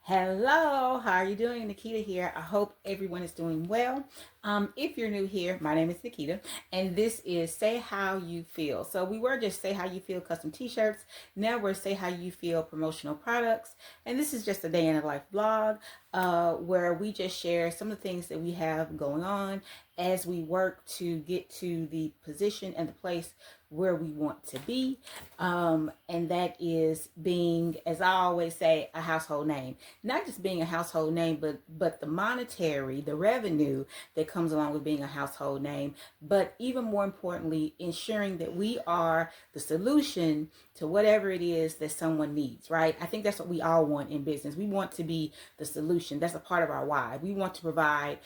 Hello, how are you doing? Nikita here. I hope everyone is doing well. If you're new here, my name is Nikita, and this is Say How You Feel. So we were just Say How You Feel custom t-shirts. Now we're Say How You Feel promotional products. And this is just a day in a life blog where we just share some of the things that we have going on as we work to get to the position and the place where we want to be. And that is being, as I always say, a household name. Not just being a household name, but the monetary, the revenue that comes along with being a household name. But even more importantly, ensuring that we are the solution to whatever it is that someone needs, right? I think that's what we all want in business. We want to be the solution. That's a part of our why. We want to provide,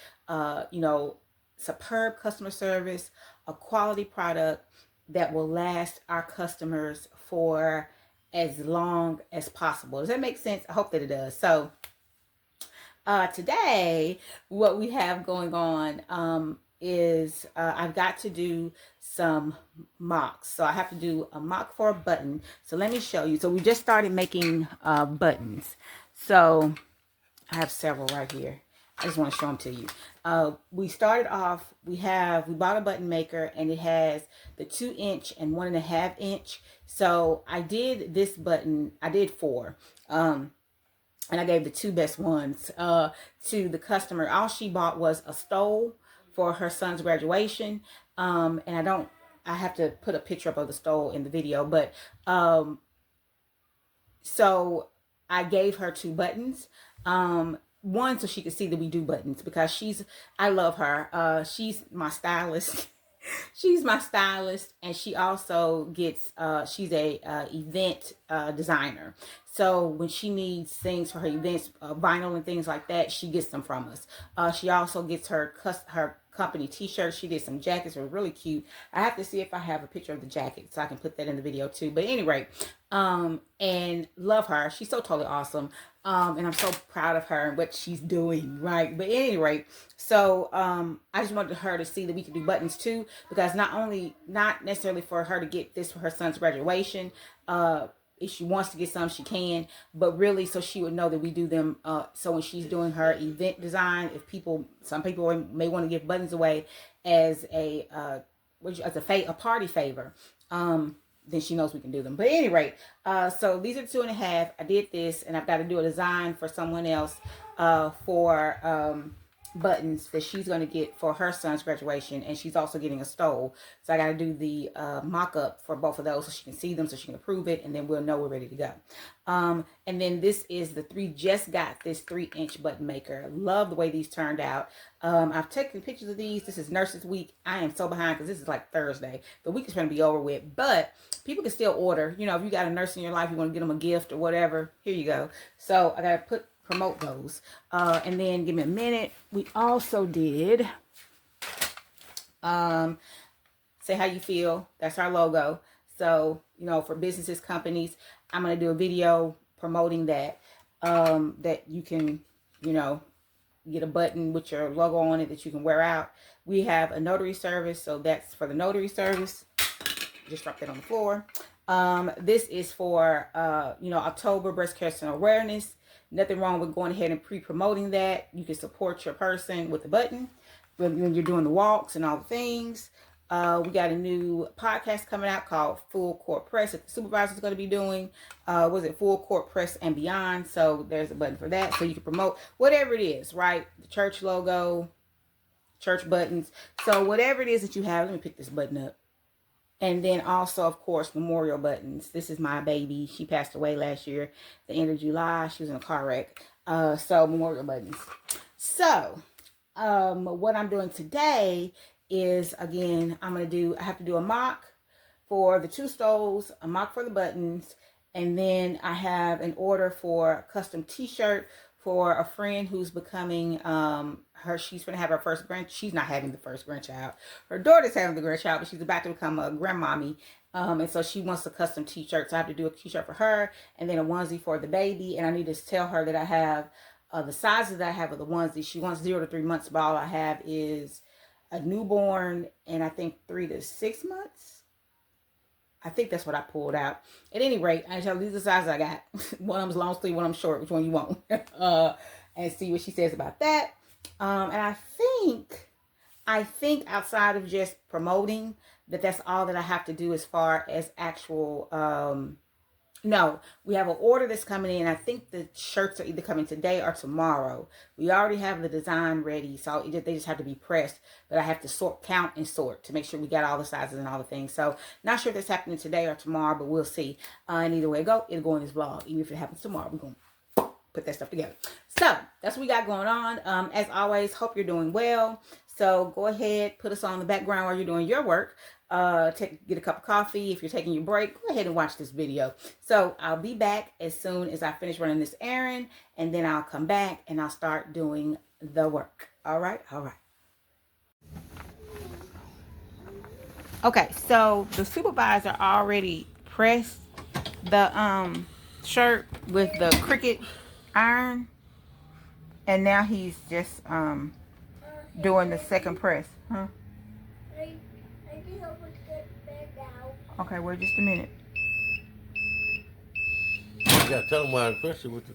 superb customer service, a quality product that will last our customers for as long as possible. Does that make sense? I hope that it does. So today, what we have going on is I've got to do some mocks. So I have to do a mock for a button. So let me show you. So we just started making buttons. So I have several right here. I just want to show them to you. We started off, we bought a button maker and it has the 2-inch and 1.5-inch. So I did this button, I did 4. And I gave the 2 best ones to the customer. All she bought was a stole for her son's graduation. And I have to put a picture up of the stole in the video, but so I gave her 2 buttons. One, so she could see that we do buttons, because I love her. She's my stylist. She's my stylist, and she also gets, she's a event designer. So when she needs things for her events, vinyl and things like that, she gets them from us. She also gets her company t-shirts. She did some jackets that were really cute. I have to see if I have a picture of the jacket so I can put that in the video too. But anyway, and love her. She's so totally awesome. And I'm so proud of her and what she's doing, right? But anyway, so I just wanted her to see that we could do buttons too, because not necessarily for her to get this for her son's graduation. If she wants to get some, she can, but really so she would know that we do them. So when she's doing her event design, some people may want to give buttons away as a party favor, then she knows we can do them. But anyway, so these are 2.5. I did this, and I've got to do a design for someone else for buttons that she's going to get for her son's graduation, and she's also getting a stole. So I got to do the mock-up for both of those so she can see them, so she can approve it, and then we'll know we're ready to go. And then this is just got this 3-inch button maker. Love the way these turned out. I've taken pictures of these. This is Nurses Week. I am so behind because this is like Thursday. The week is going to be over with, but people can still order. You know, if you got a nurse in your life, you want to get them a gift or whatever, here you go. So I got to promote those. And then give me a minute. We also did Say How You Feel. That's our logo. So, for businesses, companies, I'm going to do a video promoting that, that you can, get a button with your logo on it that you can wear out. We have a notary service. So that's for the notary service. Just drop that on the floor. This is for, October Breast Cancer Awareness. Nothing wrong with going ahead and pre-promoting that. You can support your person with the button when you're doing the walks and all the things. We got a new podcast coming out called Full Court Press that the supervisor is going to be doing. Full Court Press and Beyond? So there's a button for that. So you can promote whatever it is, right? The church logo, church buttons. So whatever it is that you have, let me pick this button up. And then also, of course, memorial buttons. This is my baby. She passed away last year, the end of July. She was in a car wreck. So memorial buttons. So what I'm doing today is, again, I have to do a mock for the 2 stoles, a mock for the buttons, and then I have an order for a custom t-shirt for a friend who's becoming, she's going to have her first she's not having the first grandchild. Her daughter's having the grandchild, but she's about to become a grandmommy. And so she wants a custom t-shirt. So I have to do a t-shirt for her and then a onesie for the baby. And I need to tell her that I have the sizes that I have of the onesie. She wants 0 to 3 months, but all I have is a newborn and I think 3 to 6 months. I think that's what I pulled out. At any rate, I tell you these are the sizes I got. One of them's long sleeve, one of them's short. Which one you want? And see what she says about that. And I think outside of just promoting, that's all that I have to do as far as actual. No, we have an order that's coming in. I think the shirts are either coming today or tomorrow. We already have the design ready, so they just have to be pressed. But I have to count and sort to make sure we got all the sizes and all the things. So not sure if that's happening today or tomorrow, but we'll see. And either way it go, it'll go in this vlog. Even if it happens tomorrow, we're going to put that stuff together. So that's what we got going on. As always, hope you're doing well. So go ahead, put us on the background while you're doing your work. Get a cup of coffee. If you're taking your break, go ahead and watch this video. So I'll be back as soon as I finish running this errand, and then I'll come back and I'll start doing the work. All right. Okay, so the supervisor already pressed the shirt with the Cricut iron, and now he's just doing the second press. Okay, wait just a minute. You gotta tell him why I pressed it with the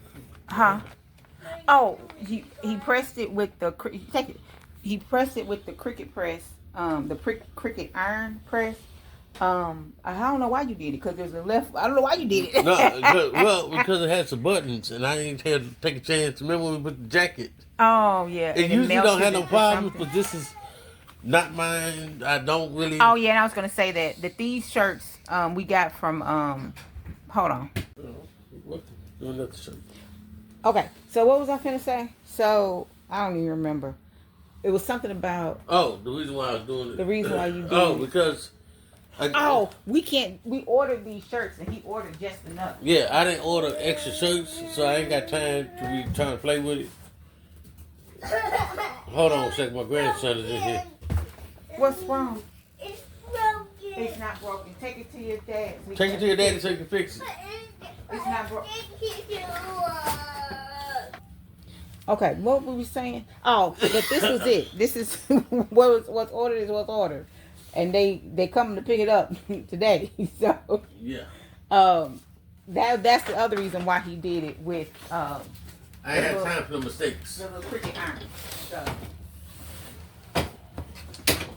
Oh, he pressed it with the he pressed it with the Cricut press, the Cricut iron press. I don't know why you did it, because there's a left. I don't know why you did it. No, because it had some buttons, and I didn't have to take a chance. Remember when we put the jacket? Oh yeah. It usually don't have no problems, but this is not mine. I don't really. Oh yeah, and I was gonna say that these shirts we got from hold on. What? Another shirt. Okay, so what was I finna say? So I don't even remember. It was something about. Oh, the reason why I was doing it. The reason why you did. Oh, because. We can't. We ordered these shirts and he ordered just enough. Yeah, I didn't order extra shirts, so I ain't got time to be trying to play with it. Hold on a second, my grandson is in here. What's wrong? It's broken. It's not broken. Take it to your dad. Take it to your daddy so he can fix it. It's not broken. Okay, what were we saying? Oh, but this was it. This is what's ordered is what's ordered, and they come to pick it up today. So yeah, that's the other reason why he did it with I ain't had time for the mistakes. The little Cricut iron. So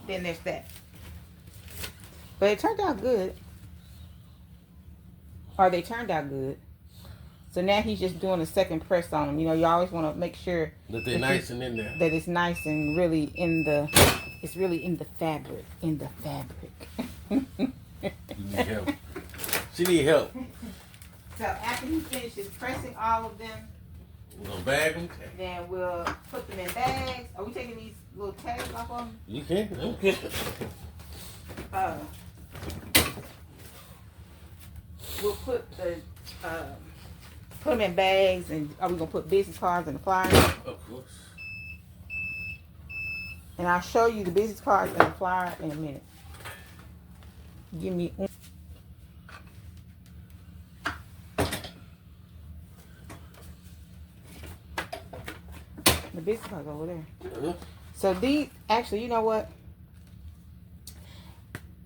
then there's that. But it turned out good. Or they turned out good. So now he's just doing a second press on them. You know, you always want to make sure that they're nice and in there. That it's nice and really it's really in the fabric. In the fabric. You need help. She need help. So after he finishes pressing all of them, we're gonna bag them. Then we'll put them in bags. Are we taking these little tags off of them? You can. Okay. We'll put them in bags, and are we gonna put business cards in the flyer? Of course. And I'll show you the business cards and the flyer in a minute. Give me. The business cards over there. So these, actually, you know what?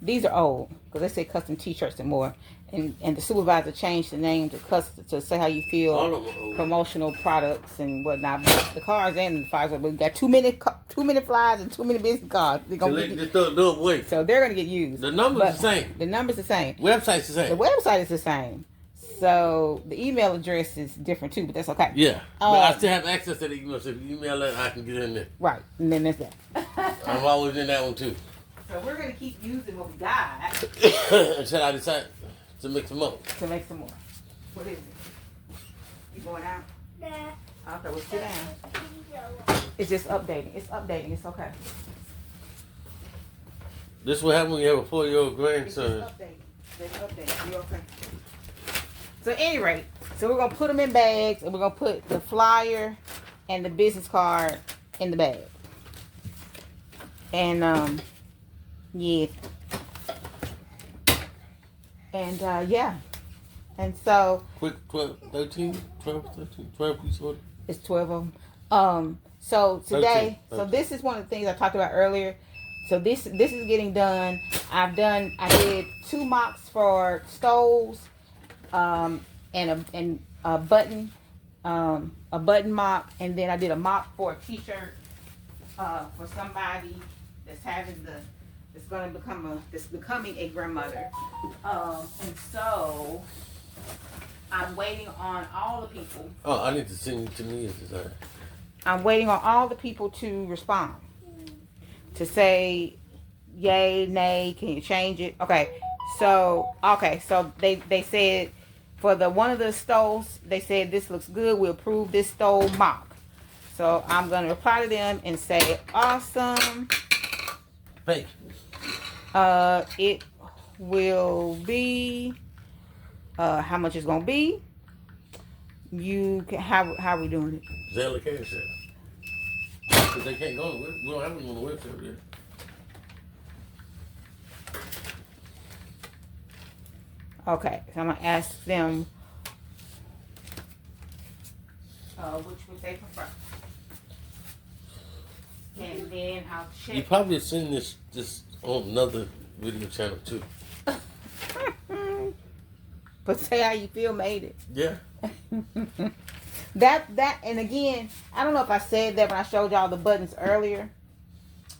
These are old, because they say custom t-shirts and more. And the supervisor changed the name to custom, to say how you feel, promotional products and whatnot. But the cards and the flyers, we got too many flyers and too many business cards. They're gonna so they're gonna get used. The number's the same. The number's the same. Website's the same. The website is the same. So the email address is different too, but that's okay. Yeah, but I still have access to the email. So if you email it, I can get in there. Right, and then there's that. I'm always in that one too. So we're gonna keep using what we got until I decide to make some more. What is it? You going out? Yeah. Okay, well sit down. It's just updating. It's updating. It's okay. This is what happens when you have a 4-year-old grandson. It's updating. You okay? So at any rate, so we're gonna put them in bags, and we're gonna put the flyer and the business card in the bag. And yeah. And yeah. And so quick 12 piece order. It's 12 of them. So today, 13. so this is one of the things I talked about earlier. So this is getting done. I did 2 mocks for stoles, and a button mock, and then I did a mock for a t-shirt for somebody that's having that's becoming a grandmother. And so I'm waiting on all the people. Oh, I need to send you to me as design. I'm waiting on all the people to respond, to say yay, nay, can you change it? So they said for the one of the stoles, they said this looks good, we approve this stole mock. So I'm gonna reply to them and say awesome. Hey. It will be how much it's gonna be. You can how are we doing it? Zelle Cash App. Because they can't go on the website. We don't have them on the website yet. Okay, so I'm gonna ask them which would they prefer, and then I'll check. You probably seen this on another video channel too. But say how you feel made it. Yeah. that and again, I don't know if I said that when I showed y'all the buttons earlier,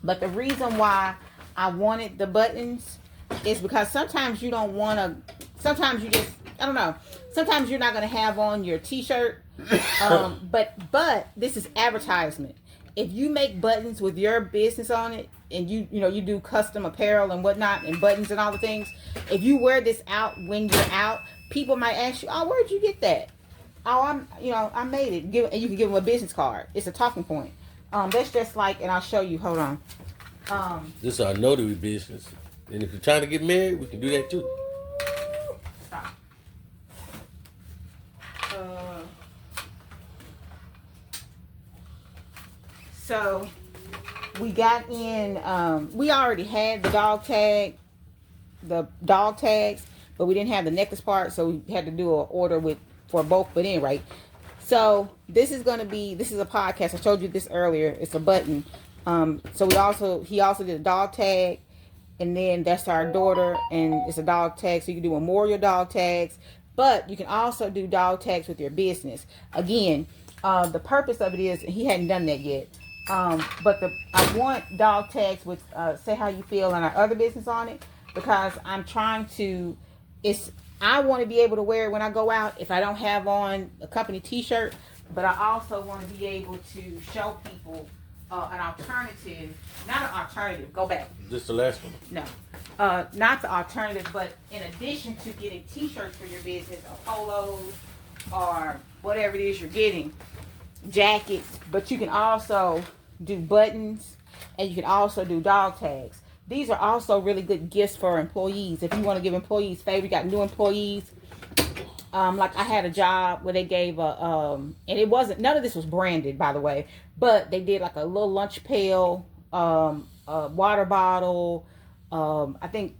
but the reason why I wanted the buttons is because sometimes you don't want to. Sometimes you just, I don't know. Sometimes you're not gonna have on your t-shirt, but this is advertisement. If you make buttons with your business on it, and you do custom apparel and whatnot, and buttons and all the things, if you wear this out when you're out, people might ask you, "Oh, where'd you get that?" "Oh, I made it." And you can give them a business card. It's a talking point. That's just like, and I'll show you. Hold on. This is our notary business, and if you're trying to get married, we can do that too. Stop. So we got in. We already had the dog tags, but we didn't have the necklace part, so we had to do an order for both. But anyway, so this is a podcast. I showed you this earlier. It's a button. So he also did a dog tag, and then that's our daughter, and it's a dog tag. So you can do memorial dog tags, but you can also do dog tags with your business. Again, the purpose of it is, he hadn't done that yet. But I want dog tags with say how you feel and our other business on it, because I'm trying to. I want to be able to wear it when I go out if I don't have on a company t-shirt, but I also want to be able to show people an alternative. Not an alternative. Go back. Just the last one. No, not the alternative, but in addition to getting t-shirts for your business, or polos, or whatever it is you're getting, jackets, but you can also do buttons, and you can also do dog tags. These are also really good gifts for employees. If you want to give employees favor, you got new employees. Like I had a job where they gave and it wasn't, none of this was branded, by the way, but they did like a little lunch pail, a water bottle, I think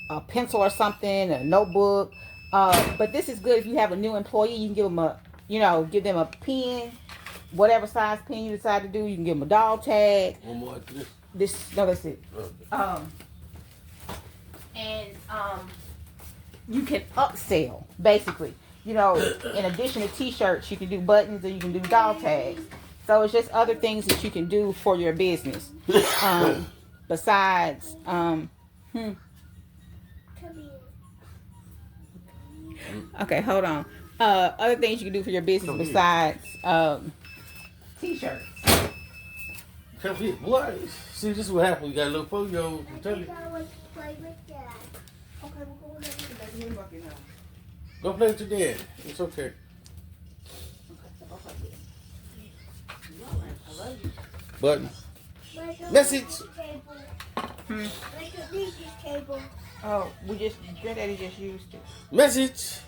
a pencil or something, a notebook. But this is good if you have a new employee. You can give them give them a pen, whatever size pen you decide to do. You can give them a dog tag. One more after this. That's it. Okay. And you can upsell, basically. In addition to t-shirts, you can do buttons, or you can do dog tags. So it's just other things that you can do for your business. Besides, okay, hold on. Other things you can do for your business besides t-shirts. Come here, boy. See, this is what happens. You got a little 4-year-old. I'm telling you. Play with Dad. Okay, we'll go with that. Go play with your dad. It's okay. Button. Message. Cable. Oh, your daddy just used it. Message.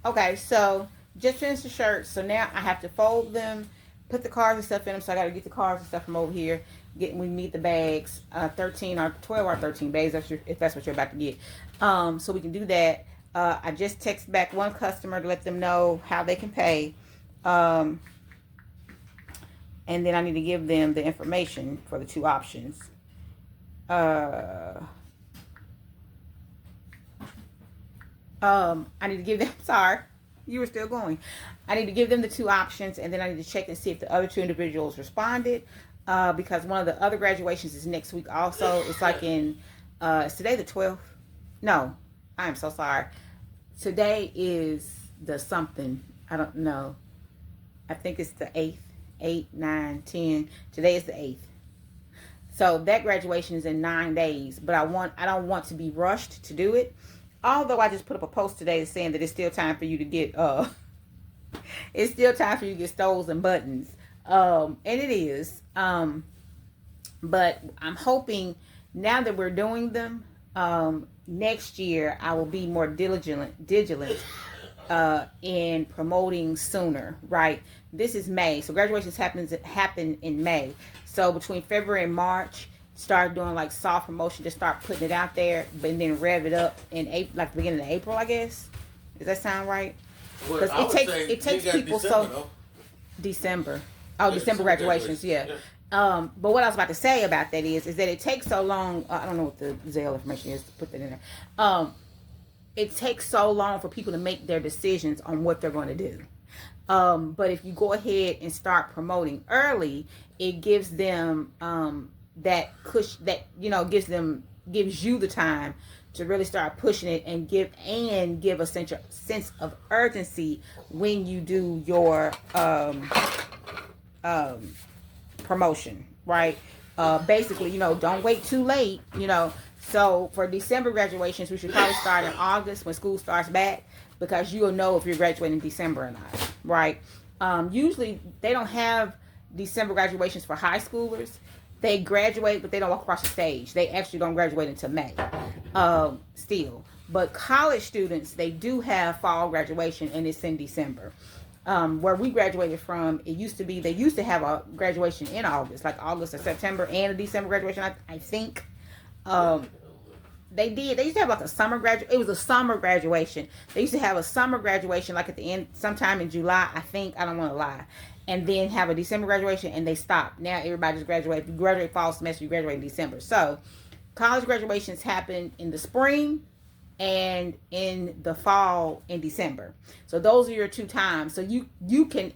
Okay, so just finished the shirts. So now I have to fold them, put the cards and stuff in them. So I got to get the cards and stuff from over here. We meet the bags, 13 or 12 or 13 bags, if that's what you're about to get. So we can do that. I just text back one customer to let them know how they can pay. And and then I need to give them the information for the 2 options. I need to give them, sorry, you were still going. I need to give them the 2 options, and then I need to check and see if the other 2 individuals responded, because one of the other graduations is next week also. It's like is today the 12th? No, I'm so sorry. Today is the something. I don't know. I think it's the 8th. 8, 9, 10. Today is the 8th. So that graduation is in 9 days, but I don't want to be rushed to do it. Although I just put up a post today saying that it's still time for you to get it's still time for you to get stoles and buttons. And it is. But I'm hoping now that we're doing them, next year I will be more diligent in promoting sooner, right? This is May, so graduations happen in May. So between February and March, start doing like soft promotion, just start putting it out there, but then rev it up in April, like the beginning of April, I guess. Does that sound right? Because it takes people December. Oh, yeah, December graduations, yeah. But what I was about to say about that is that it takes so long. I don't know what the Zelle information is to put that in there. It takes so long for people to make their decisions on what they're going to do. But if you go ahead and start promoting early, it gives them gives you the time to really start pushing it and give a sense of urgency when you do your promotion, right? Basically, don't wait too late, So for December graduations, we should probably start in August when school starts back, because you'll know if you're graduating in December or not, right? Usually they don't have December graduations for high schoolers. They graduate, but they don't walk across the stage. They actually don't graduate until May, still. But college students, they do have fall graduation, and it's in December. Where we graduated from, they used to have a graduation in August, like August or September, and a December graduation, I think. They used to have like a summer it was a summer graduation. They used to have a summer graduation like at the end, sometime in July, I think. I don't want to lie. And then have a December graduation, and they stopped. Now everybody just graduates. If you graduate fall semester, you graduate in December. So college graduations happen in the spring and in the fall in December. So those are your 2 times. So you can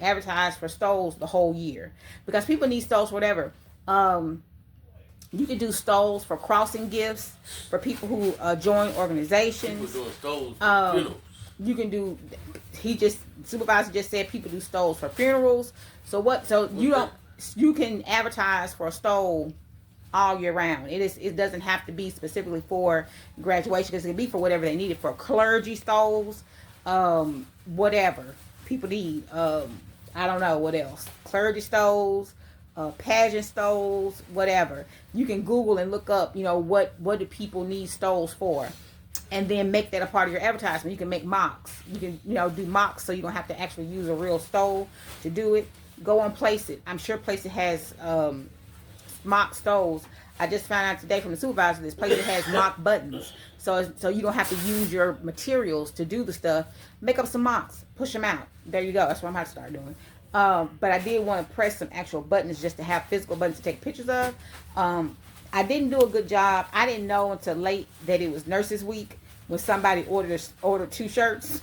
advertise for stoles the whole year, because people need stoles, whatever. You can do stoles for crossing gifts for people who join organizations. People doing stoles for funerals. You can do. Supervisor just said people do stoles for funerals. You can advertise for a stole all year round. It doesn't have to be specifically for graduation, because it can be for whatever they need it for. Clergy stoles, whatever people need. I don't know what else. Clergy stoles. Pageant stoles, whatever. You can Google and look up, what do people need stoles for, and then make that a part of your advertisement. You can make mocks. You can, do mocks, so you don't have to actually use a real stole to do it. Go on Place It. I'm sure Place It has mock stoles. I just found out today from the supervisor this Place It has mock buttons, so you don't have to use your materials to do the stuff. Make up some mocks, push them out. There you go. That's what I'm going to start doing. But I did want to press some actual buttons, just to have physical buttons to take pictures of. I didn't do a good job. I didn't know until late that it was Nurses Week when somebody ordered 2 shirts.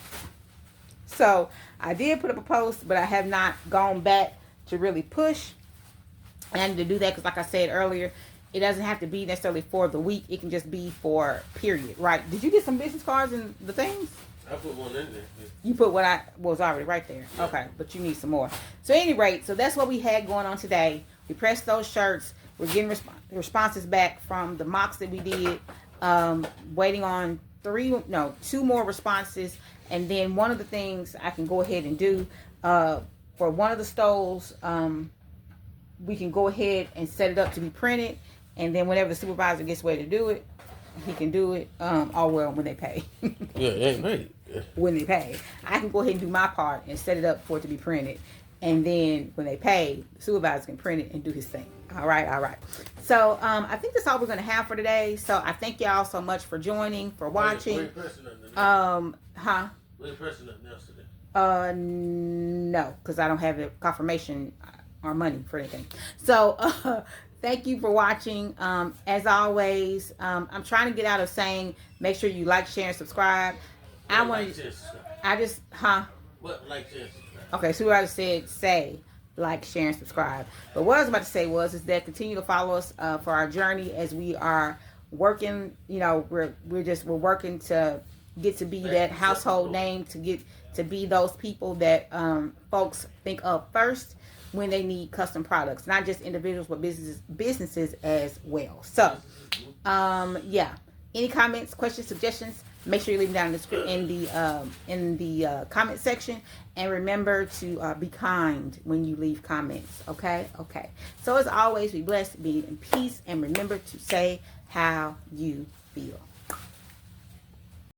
So I did put up a post, but I have not gone back to really push. And I need to do that because, like I said earlier, it doesn't have to be necessarily for the week. It can just be for period, right? Did you get some business cards and the things? I put one in there. You put what I was already right there. Yeah. Okay, but you need some more. So at any rate, so that's what we had going on today. We pressed those shirts. We're getting responses back from the mocks that we did. Waiting on 2 more responses. And then one of the things I can go ahead and do for one of the stoles, we can go ahead and set it up to be printed. And then whenever the supervisor gets ready to do it, he can do it. When they pay. Yeah, right. When they pay, I can go ahead and do my part and set it up for it to be printed, and then when they pay, the supervisor can print it and do his thing. All right. So I think that's all we're going to have for today. So I thank y'all so much for joining, for watching. We ain't pressing nothing Huh? We ain't pressing nothing else today. No, because I don't have the confirmation. our money for anything. So thank you for watching. As always, I'm trying to get out of saying make sure you like, share, and subscribe. I want to. I just What like share, subscribe? Okay, so we already said say like, share, and subscribe. But what I was about to say is that continue to follow us for our journey as we are working. You know, we're working to get to be that household name, to get to be those people that folks think of first when they need custom products, not just individuals but businesses as well. So yeah, any comments, questions, suggestions, make sure you leave them down in the comment section, and remember to be kind when you leave comments. Okay. So as always, be blessed, be in peace, and remember to say how you feel.